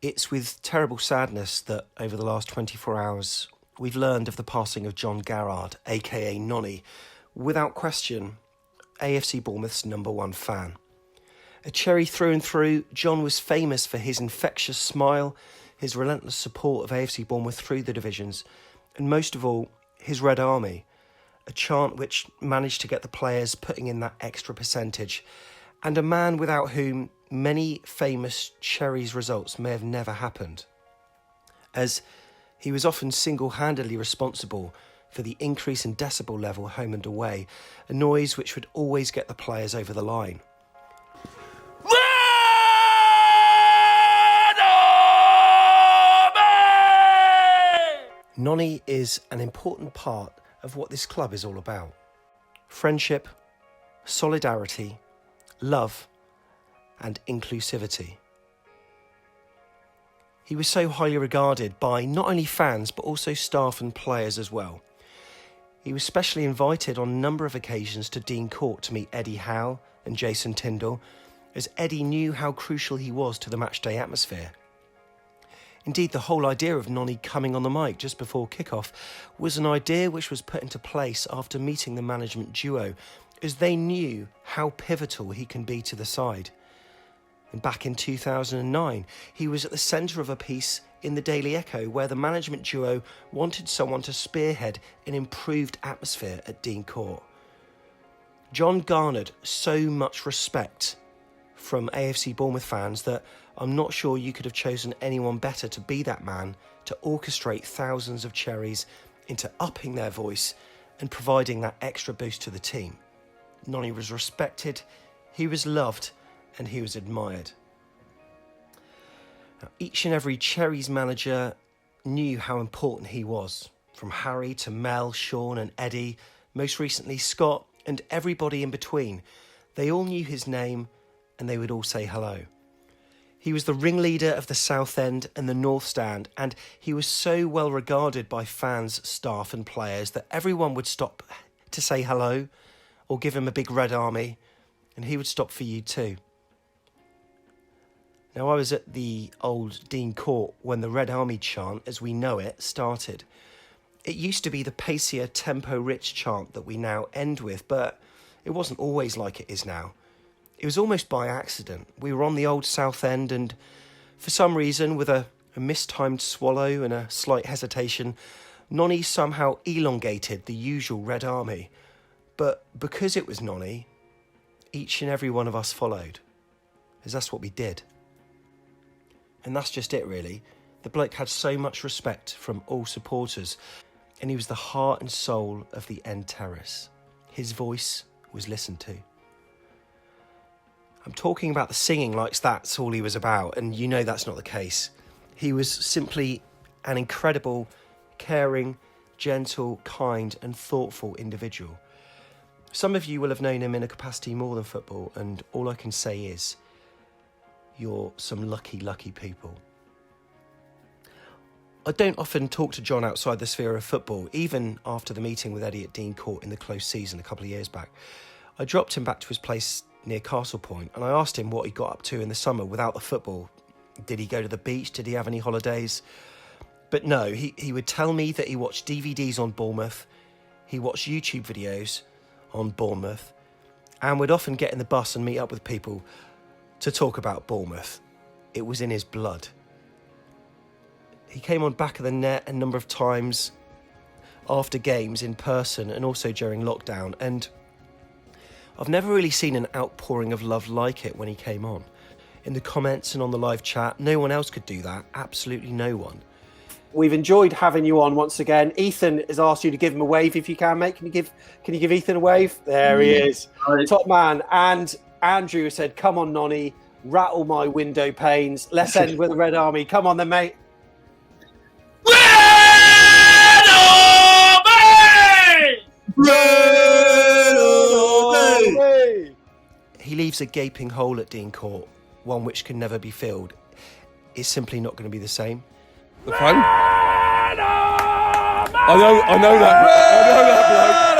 It's with terrible sadness that over the last 24 hours we've learned of the passing of John Garard, aka Nonny, without question AFC Bournemouth's #1 fan. A cherry through and through, John was famous for his infectious smile, his relentless support of AFC Bournemouth through the divisions, and most of all, his Red Army, a chant which managed to get the players putting in that extra percentage, and a man without whom many famous cherries results may have never happened, as he was often single-handedly responsible for the increase in decibel level home and away, a noise which would always get the players over the line. Nonny is an important part of what this club is all about. Friendship, solidarity, love, and inclusivity. He was so highly regarded by not only fans but also staff and players as well. He was specially invited on a number of occasions to Dean Court to meet Eddie Howe and Jason Tindall, as Eddie knew how crucial he was to the matchday atmosphere. Indeed, the whole idea of Nonny coming on the mic just before kickoff was an idea which was put into place after meeting the management duo, as they knew how pivotal he can be to the side. And back in 2009, he was at the centre of a piece in the Daily Echo where the management duo wanted someone to spearhead an improved atmosphere at Dean Court. John garnered so much respect from AFC Bournemouth fans that I'm not sure you could have chosen anyone better to be that man, to orchestrate thousands of cherries into upping their voice and providing that extra boost to the team. Nonny was respected, he was loved, and he was admired. Now, each and every Cherries manager knew how important he was, from Harry to Mel, Sean and Eddie, most recently Scott, and everybody in between. They all knew his name and they would all say hello. He was the ringleader of the South End and the North Stand, and he was so well regarded by fans, staff and players that everyone would stop to say hello or give him a big red army, and he would stop for you too. Now, I was at the old Dean Court when the Red Army chant, as we know it, started. It used to be the pacier, tempo-rich chant that we now end with, but it wasn't always like it is now. It was almost by accident. We were on the old South End and, for some reason, with a mistimed swallow and a slight hesitation, Nonny somehow elongated the usual Red Army. But because it was Nonny, each and every one of us followed, as that's what we did. And that's just it, really. The bloke had so much respect from all supporters, and he was the heart and soul of the End Terrace. His voice was listened to. I'm talking about the singing like that's all he was about, and you know that's not the case. He was simply an incredible, caring, gentle, kind and thoughtful individual. Some of you will have known him in a capacity more than football, and all I can say is, you're some lucky, lucky people. I don't often talk to John outside the sphere of football, even after the meeting with Eddie at Dean Court in the close season a couple of years back. I dropped him back to his place near Castle Point, and I asked him what he got up to in the summer without the football. Did he go to the beach? Did he have any holidays? But no, he would tell me that he watched DVDs on Bournemouth, he watched YouTube videos on Bournemouth, and would often get in the bus and meet up with people to talk about Bournemouth. It was in his blood. He came on back of the net a number of times after games in person and also during lockdown, and I've never really seen an outpouring of love like it when he came on. In the comments and on the live chat, no one else could do that. Absolutely no one. We've enjoyed having you on once again. Ethan has asked you to give him a wave if you can, mate. Can you give Ethan a wave? There he is. Right. Top man. And Andrew said, come on, Nonny, rattle my window panes. Let's end with the Red Army. Come on then, mate. Red Army! Red Army! He leaves a gaping hole at Dean Court, one which can never be filled. It's simply not going to be the same. The phone? I know that. I know that bloke.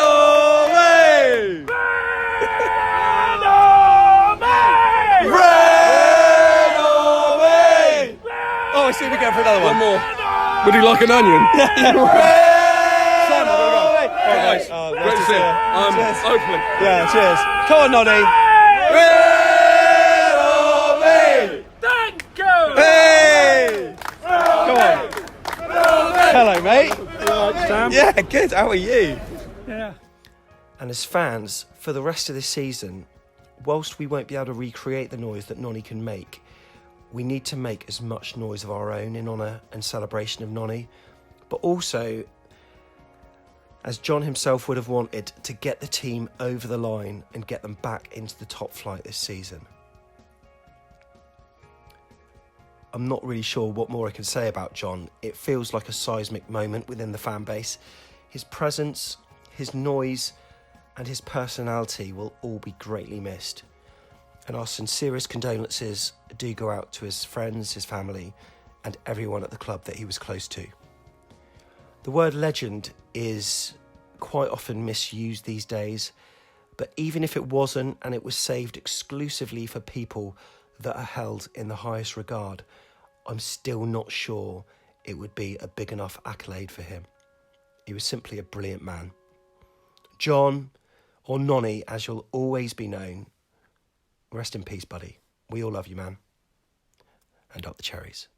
I see we go for another one. One more. Would you like an onion? Sam, I've got to go. All right, guys. Great to see you. Cheers. Opening. Yeah, cheers. Come on, Nonny. Thank you! Hey! Come on. Hello, mate. Sam? Yeah, good. How are you? Yeah. And as fans, for the rest of this season, whilst we won't be able to recreate the noise that Nonny can make, we need to make as much noise of our own in honour and celebration of Nonny, but also, as John himself would have wanted, to get the team over the line and get them back into the top flight this season. I'm not really sure what more I can say about John. It feels like a seismic moment within the fan base. His presence, his noise, and his personality will all be greatly missed. And our sincerest condolences do go out to his friends, his family, and everyone at the club that he was close to. The word legend is quite often misused these days, but even if it wasn't, and it was saved exclusively for people that are held in the highest regard, I'm still not sure it would be a big enough accolade for him. He was simply a brilliant man. John, or Nonny as you'll always be known, rest in peace, buddy. We all love you, man. And up the cherries.